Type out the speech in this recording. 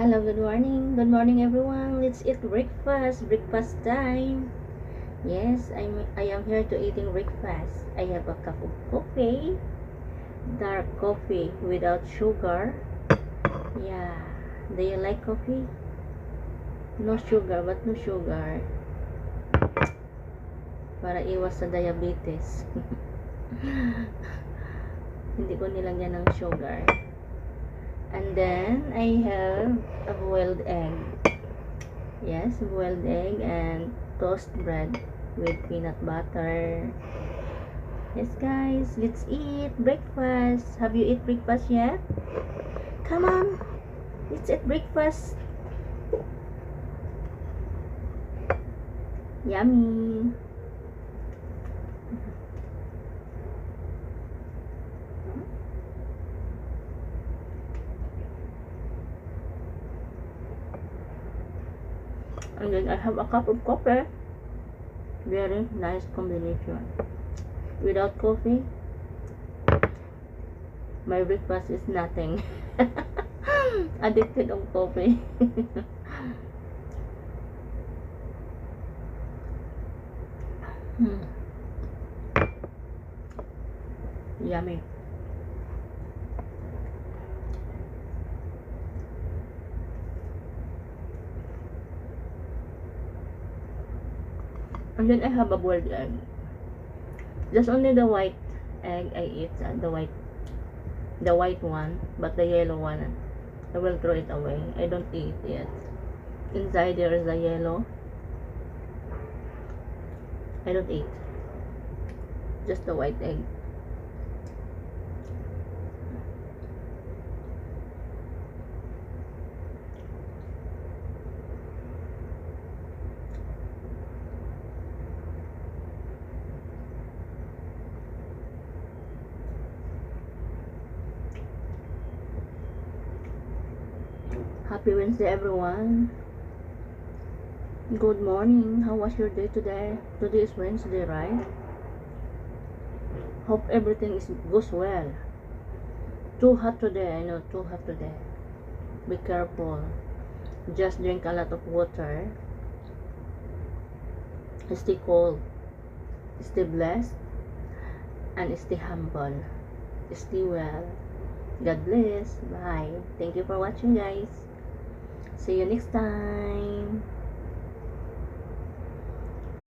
Hello, good morning. Good morning, everyone. Let's eat breakfast. Breakfast time. Yes, I am here to eating breakfast. I have a cup of coffee, dark coffee without sugar. Yeah. Do you like coffee? No sugar, but no sugar. Para iwas sa diabetes. Hindi ko nilagyan ng sugar. And then I have a boiled egg. Yes, boiled egg and toast bread with peanut butter. Yes, guys, let's eat breakfast. Have you eat breakfast yet? Come on, let's eat breakfast. Yummy. And then I have a cup of coffee. Very nice combination. Without coffee, my breakfast is nothing. Addicted on coffee. Yummy. And then I have a boiled egg. Just only the white egg I eat, the white one, but the yellow one, I will throw it away. I don't eat it. Inside there is a yellow. I don't eat. Just the white egg. Happy Wednesday, everyone. Good morning. How was your day today? Today is Wednesday, right? Hope everything goes well. Too hot today. I know, too hot today. Be careful. Just drink a lot of water. Stay cold. Stay blessed. And stay humble. Stay well. God bless. Bye. Thank you for watching, guys. See you next time.